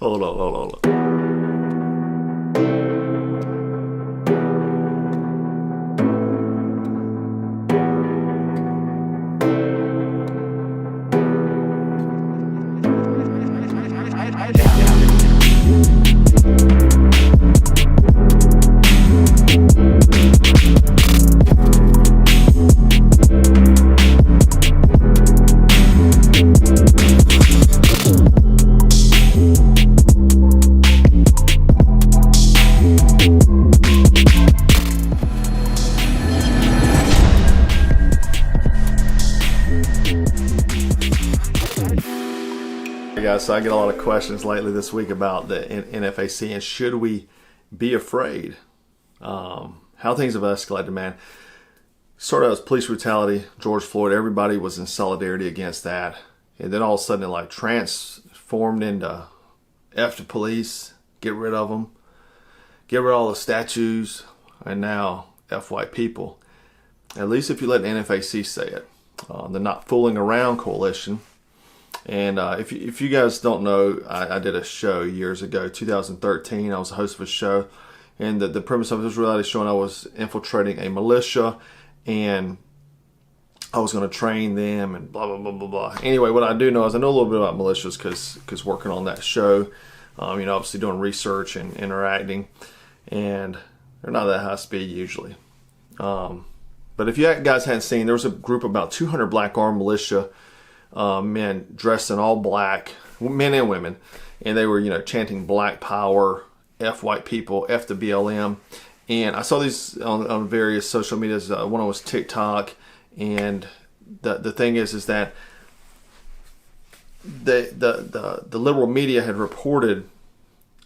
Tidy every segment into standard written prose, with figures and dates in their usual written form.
Hold on. Guys, so I get a lot of questions lately this week about the NFAC and should we be afraid? How things have escalated, man. Started out as police brutality, George Floyd, everybody was in solidarity against that. And then all of a sudden it like transformed into F the police, get rid of them, get rid of all the statues, and now F white people. At least if you let the NFAC say it. The Not Fooling Around Coalition. And if you guys don't know, I did a show years ago, 2013. I was the host of a show. And the premise of this reality show, I was infiltrating a militia. And I was going to train them and blah, blah, blah, blah, blah. Anyway, what I do know is I know a little bit about militias because working on that show, obviously doing research and interacting. And they're not that high speed usually. But if you guys hadn't seen, there was a group of about 200 black armed militia men dressed in all black, men and women, and they were, chanting Black Power, F white people, F the BLM. And I saw these on various social medias. One was TikTok, and the thing is that the liberal media had reported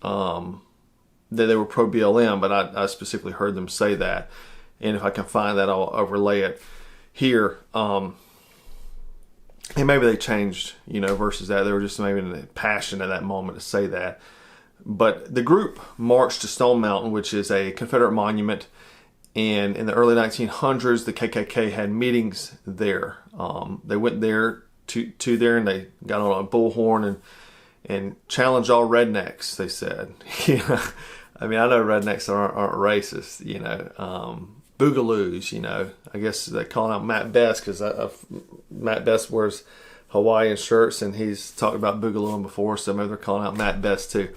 that they were pro BLM, but I specifically heard them say that. And if I can find that, I'll overlay it here. And maybe they changed, versus that. They were just maybe in a passion at that moment to say that. But the group marched to Stone Mountain, which is a Confederate monument. And in the early 1900s, the KKK had meetings there. They went there to there, and they got on a bullhorn and challenged all rednecks, they said. I mean, I know rednecks aren't racist, boogaloos, I guess they're calling out Matt Best because Matt Best wears Hawaiian shirts and he's talked about boogalooing before, so maybe they're calling out Matt Best too.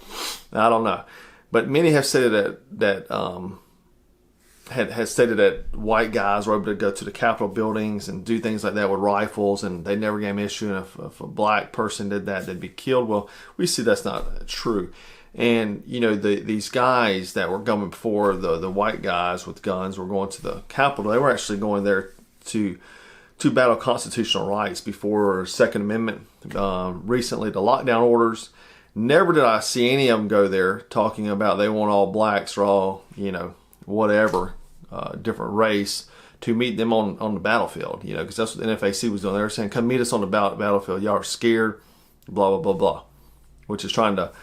I don't know, but many have stated that had stated that white guys were able to go to the Capitol buildings and do things like that with rifles, and they never gave an issue. And if a black person did that, they'd be killed. Well, we see that's not true. And, these guys that were coming before, the white guys with guns were going to the Capitol. They were actually going there to battle constitutional rights before Second Amendment. Recently, the lockdown orders. Never did I see any of them go there talking about they want all blacks or all, whatever, different race to meet them on the battlefield, because that's what the NFAC was doing. They were saying, come meet us on the battlefield. Y'all are scared, blah, blah, blah, blah, which is trying to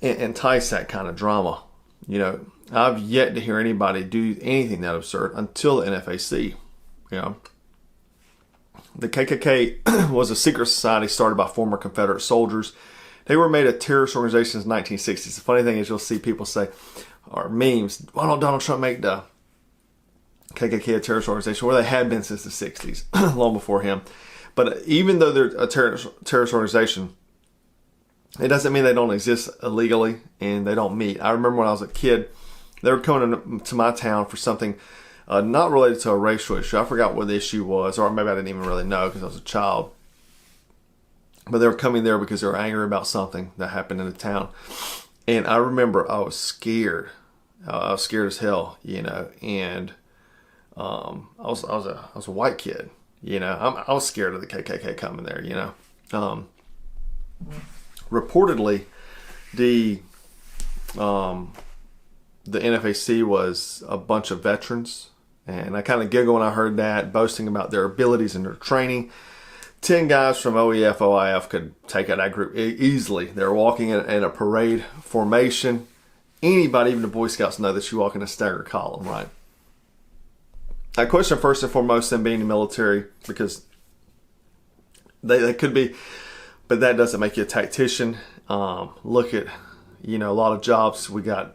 entice that kind of drama. I've yet to hear anybody do anything that absurd until the NFAC. The KKK was a secret society started by former Confederate soldiers. They were made a terrorist organization in the 1960s. The funny thing is you'll see people say, or memes, why don't Donald Trump make the KKK a terrorist organization? Well, they had been since the 60s, long before him. But even though they're a terrorist organization, it doesn't mean they don't exist illegally and they don't meet. I remember when I was a kid, they were coming to my town for something not related to a racial issue. I forgot what the issue was, or maybe I didn't even really know because I was a child. But they were coming there because they were angry about something that happened in the town. And I remember I was scared. I was scared as hell, and I was a white kid, I was scared of the KKK coming there, Reportedly, the NFAC was a bunch of veterans, and I kind of giggled when I heard that, boasting about their abilities and their training. 10 guys from OEF, OIF could take out that group easily. They're walking in a parade formation. Anybody, even the Boy Scouts, know that you walk in a stagger column, right? I question first and foremost them being the military, because They could be, but that doesn't make you a tactician. Look at, a lot of jobs. We got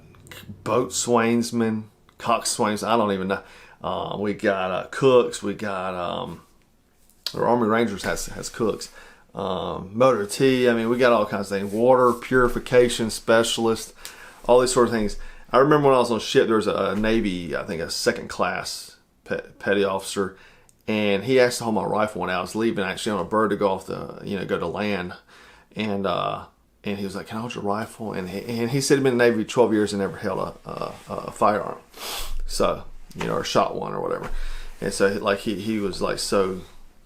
boatswainsmen, coxswains. I don't even know. We got cooks. We got the Army Rangers has cooks. Motor T. I mean, we got all kinds of things. Water purification specialist. All these sort of things. I remember when I was on ship, there was a Navy, I think a second class petty officer, and he asked to hold my rifle when I was leaving, actually on a bird to go off go to land, and he was like, "Can I hold your rifle?" And he said he'd been in the Navy 12 years and never held a firearm, so or shot one or whatever, and so like he was like so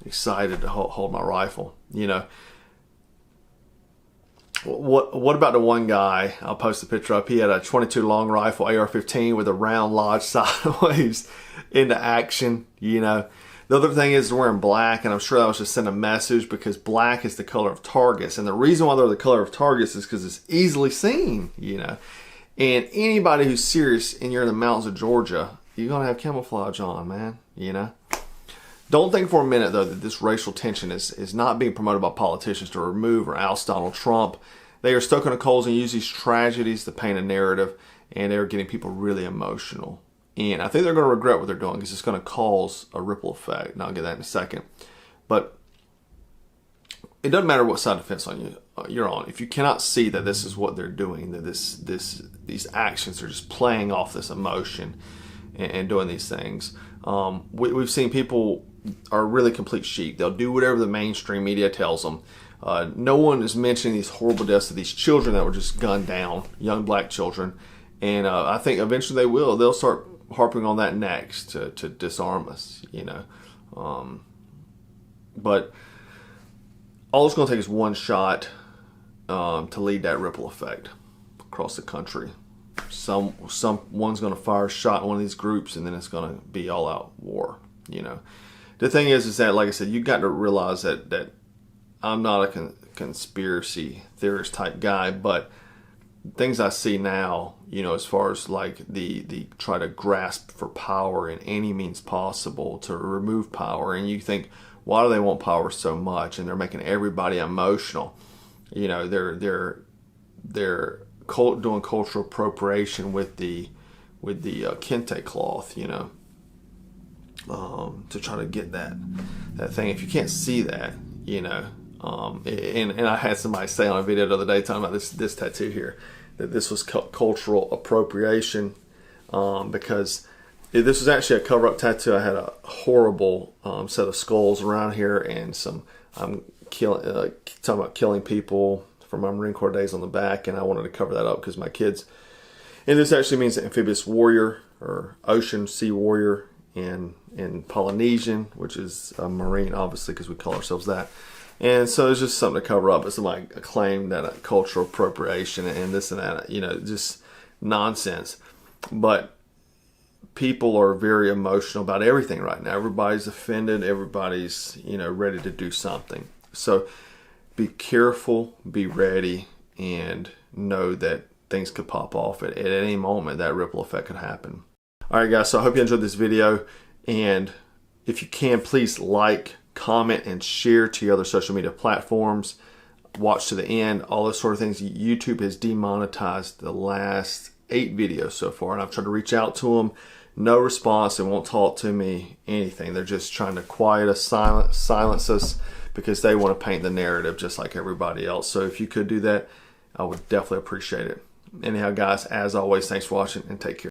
excited to hold my rifle, What about the one guy, I'll post a picture up, he had a 22 long rifle, AR-15 with a round lodged sideways into action, The other thing is they're wearing black, and I'm sure that was just sending a message because black is the color of targets. And the reason why they're the color of targets is because it's easily seen, And anybody who's serious and you're in the mountains of Georgia, you're going to have camouflage on, man, Don't think for a minute, though, that this racial tension is not being promoted by politicians to remove or oust Donald Trump. They are stoking the coals and use these tragedies to paint a narrative, and they're getting people really emotional. And I think they're going to regret what they're doing because it's going to cause a ripple effect. And I'll get that in a second. But it doesn't matter what side of the fence you're on. If you cannot see that this is what they're doing, that these actions are just playing off this emotion and doing these things. We've seen people are really complete sheep. They'll do whatever the mainstream media tells them. No one is mentioning these horrible deaths of these children that were just gunned down, young black children. And I think eventually they will. They'll start harping on that next to disarm us, But all it's going to take is one shot to lead that ripple effect across the country. Someone's going to fire a shot in one of these groups, and then it's going to be all out war. The thing is that, like I said, you got to realize that I'm not a conspiracy theorist type guy, but things I see now, as far as like the try to grasp for power in any means possible to remove power, and you think, why do they want power so much? And they're making everybody emotional. They're doing cultural appropriation with the kente cloth, to try to get that thing. If you can't see that, and I had somebody say on a video the other day talking about this tattoo here, that this was cultural appropriation, because this was actually a cover-up tattoo. I had a horrible set of skulls around here, and I'm talking about killing people from my Marine Corps days on the back, and I wanted to cover that up because my kids. And this actually means amphibious warrior or ocean sea warrior in Polynesian, which is a Marine, obviously, because we call ourselves that. And so it's just something to cover up. It's like a claim that cultural appropriation and this and that, just nonsense. But people are very emotional about everything right now. Everybody's offended. Everybody's, ready to do something. So be careful, be ready, and know that things could pop off at any moment. That ripple effect could happen. All right, guys, so I hope you enjoyed this video. And if you can, please like, comment, and share to your other social media platforms. Watch to the end, all those sort of things. YouTube has demonetized the last 8 videos so far, and I've tried to reach out to them. No response. They won't talk to me, anything. They're just trying to quiet us, silence us, because they want to paint the narrative just like everybody else. So if you could do that, I would definitely appreciate it. Anyhow, guys, as always, thanks for watching, and take care.